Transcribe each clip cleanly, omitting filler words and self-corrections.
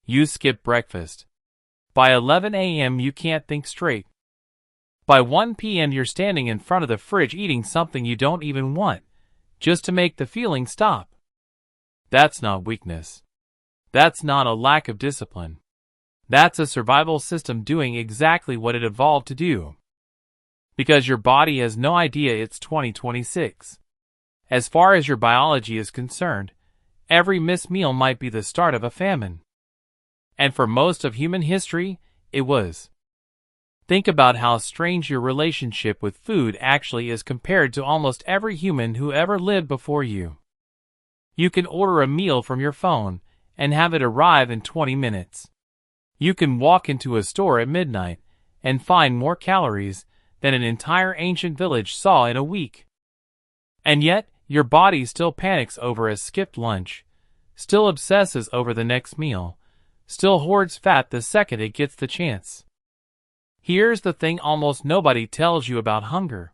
You skip breakfast. By 11 a.m. you can't think straight. By 1 p.m. you're standing in front of the fridge eating something you don't even want, just to make the feeling stop. That's not weakness. That's not a lack of discipline. That's a survival system doing exactly what it evolved to do. Because your body has no idea it's 2026. As far as your biology is concerned, every missed meal might be the start of a famine. And for most of human history, it was. Think about how strange your relationship with food actually is compared to almost every human who ever lived before you. You can order a meal from your phone and have it arrive in 20 minutes. You can walk into a store at midnight and find more calories than an entire ancient village saw in a week. And yet, your body still panics over a skipped lunch, still obsesses over the next meal, still hoards fat the second it gets the chance. Here's the thing almost nobody tells you about hunger.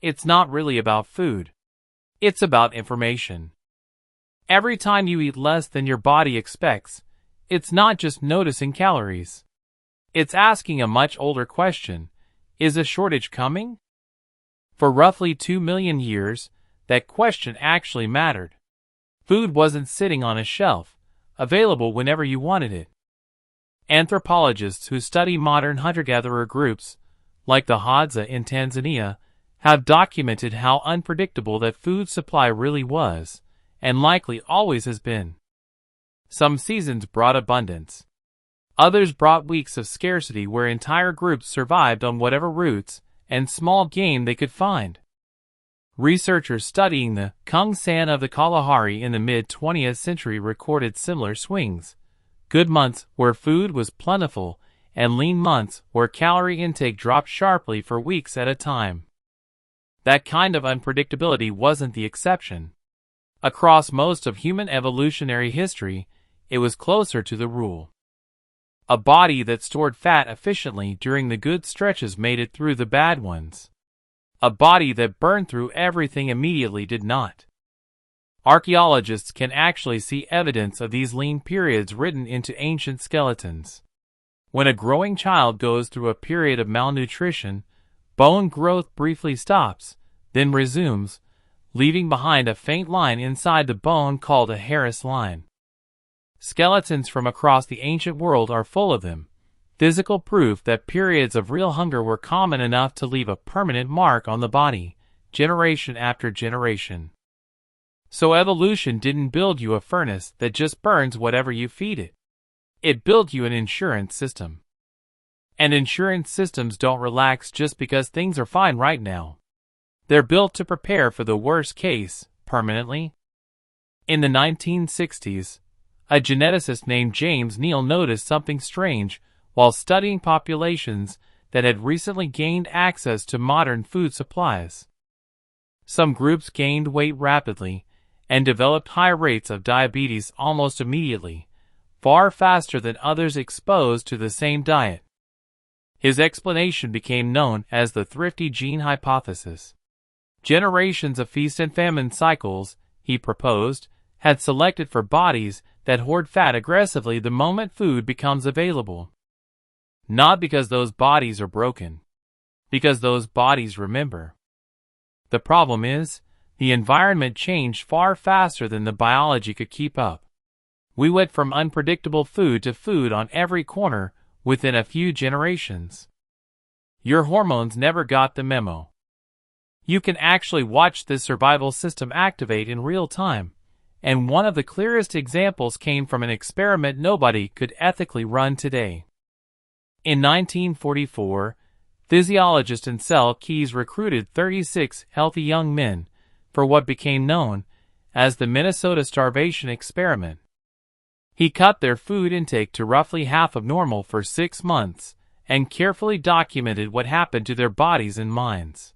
It's not really about food. It's about information. Every time you eat less than your body expects, it's not just noticing calories. It's asking a much older question. Is a shortage coming? For roughly 2 million years, that question actually mattered. Food wasn't sitting on a shelf, available whenever you wanted it. Anthropologists who study modern hunter-gatherer groups, like the Hadza in Tanzania, have documented how unpredictable that food supply really was, and likely always has been. Some seasons brought abundance. Others brought weeks of scarcity where entire groups survived on whatever roots and small game they could find. Researchers studying the Kung-san of the Kalahari in the mid-20th century recorded similar swings. Good months where food was plentiful, and lean months where calorie intake dropped sharply for weeks at a time. That kind of unpredictability wasn't the exception. Across most of human evolutionary history, it was closer to the rule. A body that stored fat efficiently during the good stretches made it through the bad ones. A body that burned through everything immediately did not. Archaeologists can actually see evidence of these lean periods written into ancient skeletons. When a growing child goes through a period of malnutrition, bone growth briefly stops, then resumes, leaving behind a faint line inside the bone called a Harris line. Skeletons from across the ancient world are full of them, physical proof that periods of real hunger were common enough to leave a permanent mark on the body, generation after generation. So evolution didn't build you a furnace that just burns whatever you feed it. It built you an insurance system. And insurance systems don't relax just because things are fine right now. They're built to prepare for the worst case, permanently. In the 1960s, a geneticist named James Neal noticed something strange while studying populations that had recently gained access to modern food supplies. Some groups gained weight rapidly and developed high rates of diabetes almost immediately, far faster than others exposed to the same diet. His explanation became known as the thrifty gene hypothesis. Generations of feast and famine cycles, he proposed, had selected for bodies that hoard fat aggressively the moment food becomes available. Not because those bodies are broken, because those bodies remember. The problem is, the environment changed far faster than the biology could keep up. We went from unpredictable food to food on every corner within a few generations. Your hormones never got the memo. You can actually watch this survival system activate in real time, and one of the clearest examples came from an experiment nobody could ethically run today. In 1944, physiologist Ansel Keys recruited 36 healthy young men for what became known as the Minnesota Starvation Experiment. He cut their food intake to roughly half of normal for 6 months and carefully documented what happened to their bodies and minds.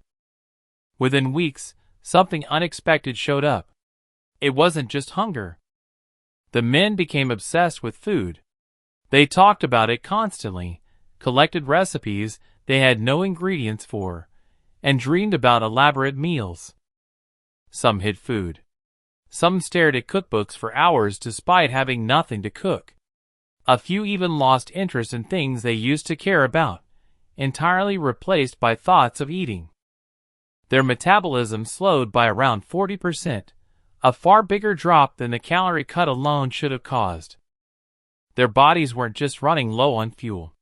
Within weeks, something unexpected showed up. It wasn't just hunger. The men became obsessed with food. They talked about it constantly, collected recipes they had no ingredients for, and dreamed about elaborate meals. Some hid food. Some stared at cookbooks for hours despite having nothing to cook. A few even lost interest in things they used to care about, entirely replaced by thoughts of eating. Their metabolism slowed by around 40%, a far bigger drop than the calorie cut alone should have caused. Their bodies weren't just running low on fuel.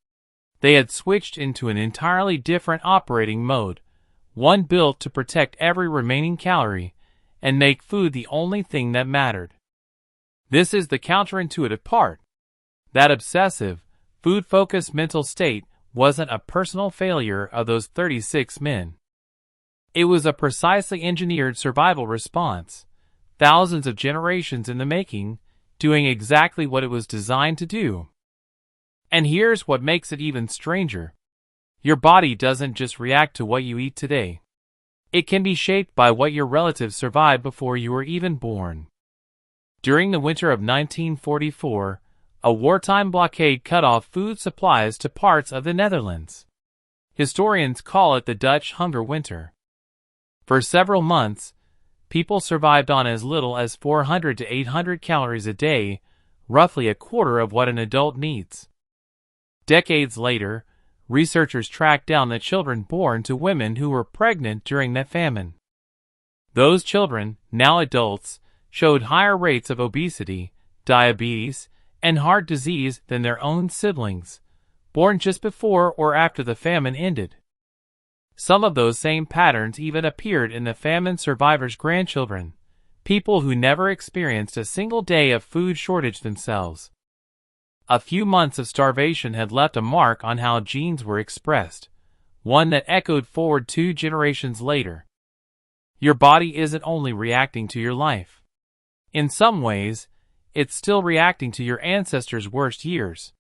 They had switched into an entirely different operating mode, one built to protect every remaining calorie and make food the only thing that mattered. This is the counterintuitive part. That obsessive, food-focused mental state wasn't a personal failure of those 36 men. It was a precisely engineered survival response, thousands of generations in the making, doing exactly what it was designed to do. And here's what makes it even stranger. Your body doesn't just react to what you eat today. It can be shaped by what your relatives survived before you were even born. During the winter of 1944, a wartime blockade cut off food supplies to parts of the Netherlands. Historians call it the Dutch hunger winter. For several months, people survived on as little as 400 to 800 calories a day, roughly a quarter of what an adult needs. Decades later, researchers tracked down the children born to women who were pregnant during that famine. Those children, now adults, showed higher rates of obesity, diabetes, and heart disease than their own siblings, born just before or after the famine ended. Some of those same patterns even appeared in the famine survivors' grandchildren, people who never experienced a single day of food shortage themselves. A few months of starvation had left a mark on how genes were expressed, one that echoed forward 2 generations later. Your body isn't only reacting to your life. In some ways, it's still reacting to your ancestors' worst years.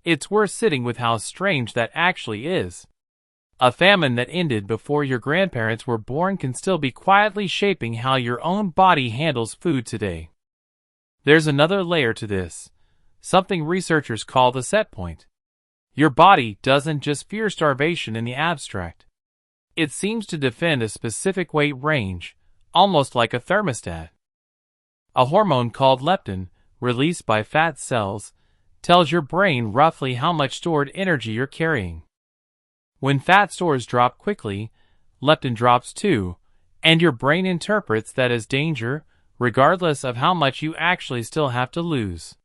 It's worth sitting with how strange that actually is. A famine that ended before your grandparents were born can still be quietly shaping how your own body handles food today. There's another layer to this, something researchers call the set point. Your body doesn't just fear starvation in the abstract. It seems to defend a specific weight range, almost like a thermostat. A hormone called leptin, released by fat cells, tells your brain roughly how much stored energy you're carrying. When fat stores drop quickly, leptin drops too, and your brain interprets that as danger, regardless of how much you actually still have to lose.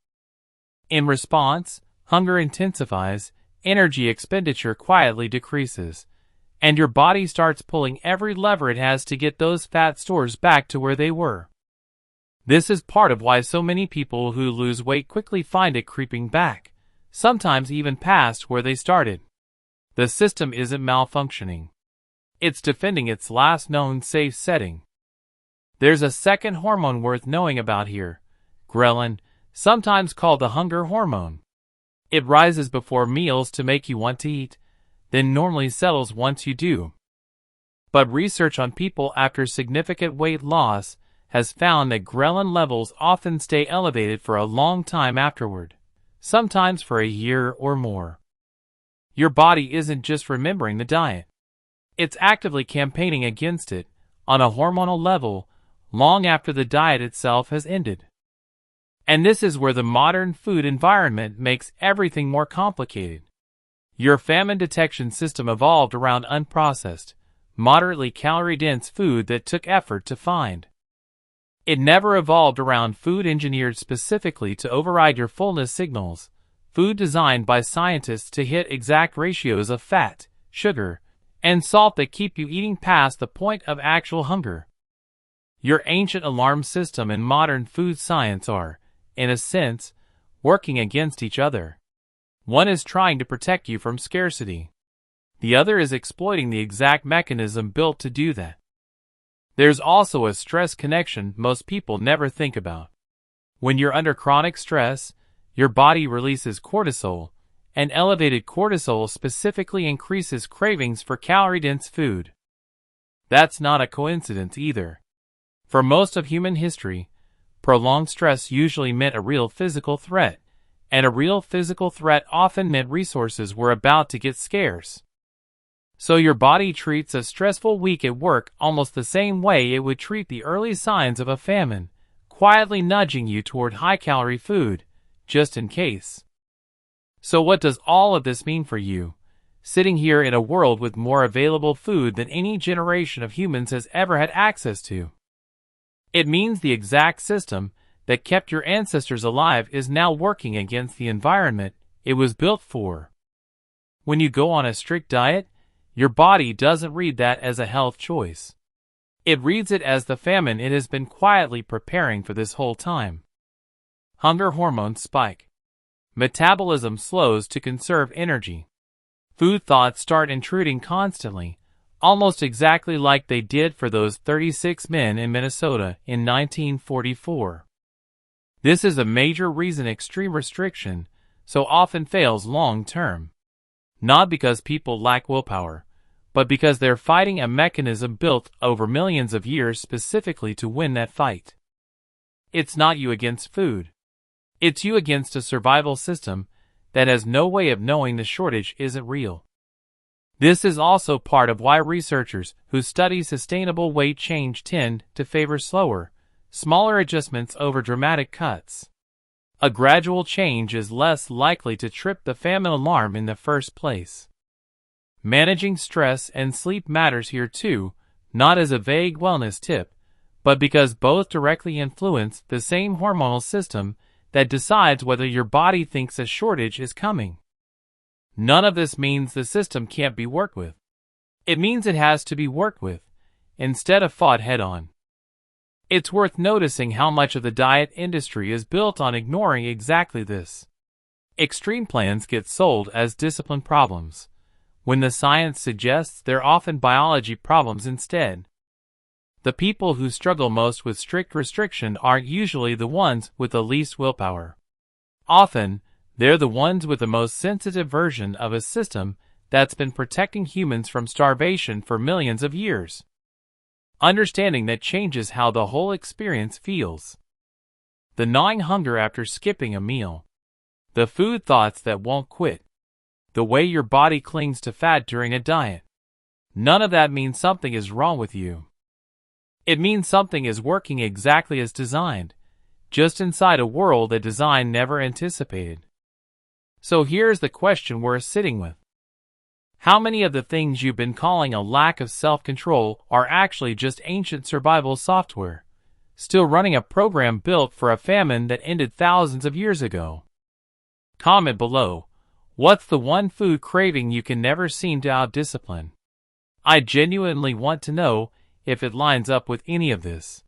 In response, hunger intensifies, energy expenditure quietly decreases, and your body starts pulling every lever it has to get those fat stores back to where they were. This is part of why so many people who lose weight quickly find it creeping back, sometimes even past where they started. The system isn't malfunctioning. It's defending its last known safe setting. There's a second hormone worth knowing about here, ghrelin, sometimes called the hunger hormone. It rises before meals to make you want to eat, then normally settles once you do. But research on people after significant weight loss has found that ghrelin levels often stay elevated for a long time afterward, sometimes for a year or more. Your body isn't just remembering the diet. It's actively campaigning against it, on a hormonal level, long after the diet itself has ended. And this is where the modern food environment makes everything more complicated. Your famine detection system evolved around unprocessed, moderately calorie-dense food that took effort to find. It never evolved around food engineered specifically to override your fullness signals, food designed by scientists to hit exact ratios of fat, sugar, and salt that keep you eating past the point of actual hunger. Your ancient alarm system and modern food science are, in a sense, working against each other. One is trying to protect you from scarcity. The other is exploiting the exact mechanism built to do that. There's also a stress connection most people never think about. When you're under chronic stress, your body releases cortisol, and elevated cortisol specifically increases cravings for calorie-dense food. That's not a coincidence either. For most of human history, prolonged stress usually meant a real physical threat, and a real physical threat often meant resources were about to get scarce. So your body treats a stressful week at work almost the same way it would treat the early signs of a famine, quietly nudging you toward high-calorie food, just in case. So what does all of this mean for you, sitting here in a world with more available food than any generation of humans has ever had access to? It means the exact system that kept your ancestors alive is now working against the environment it was built for. When you go on a strict diet, your body doesn't read that as a health choice. It reads it as the famine it has been quietly preparing for this whole time. Hunger hormones spike. Metabolism slows to conserve energy. Food thoughts start intruding constantly, almost exactly like they did for those 36 men in Minnesota in 1944. This is a major reason extreme restriction so often fails long term. Not because people lack willpower, but because they're fighting a mechanism built over millions of years specifically to win that fight. It's not you against food. It's you against a survival system that has no way of knowing the shortage isn't real. This is also part of why researchers who study sustainable weight change tend to favor slower, smaller adjustments over dramatic cuts. A gradual change is less likely to trip the famine alarm in the first place. Managing stress and sleep matters here too, not as a vague wellness tip, but because both directly influence the same hormonal system that decides whether your body thinks a shortage is coming. None of this means the system can't be worked with. It means it has to be worked with, instead of fought head-on. It's worth noticing how much of the diet industry is built on ignoring exactly this. Extreme plans get sold as discipline problems, when the science suggests they're often biology problems instead. The people who struggle most with strict restriction aren't usually the ones with the least willpower. Often, they're the ones with the most sensitive version of a system that's been protecting humans from starvation for millions of years. Understanding that changes how the whole experience feels. The gnawing hunger after skipping a meal. The food thoughts that won't quit. The way your body clings to fat during a diet. None of that means something is wrong with you. It means something is working exactly as designed, just inside a world that design never anticipated. So here's the question we're sitting with. How many of the things you've been calling a lack of self-control are actually just ancient survival software, still running a program built for a famine that ended thousands of years ago? Comment below, what's the one food craving you can never seem to out-discipline? I genuinely want to know if it lines up with any of this.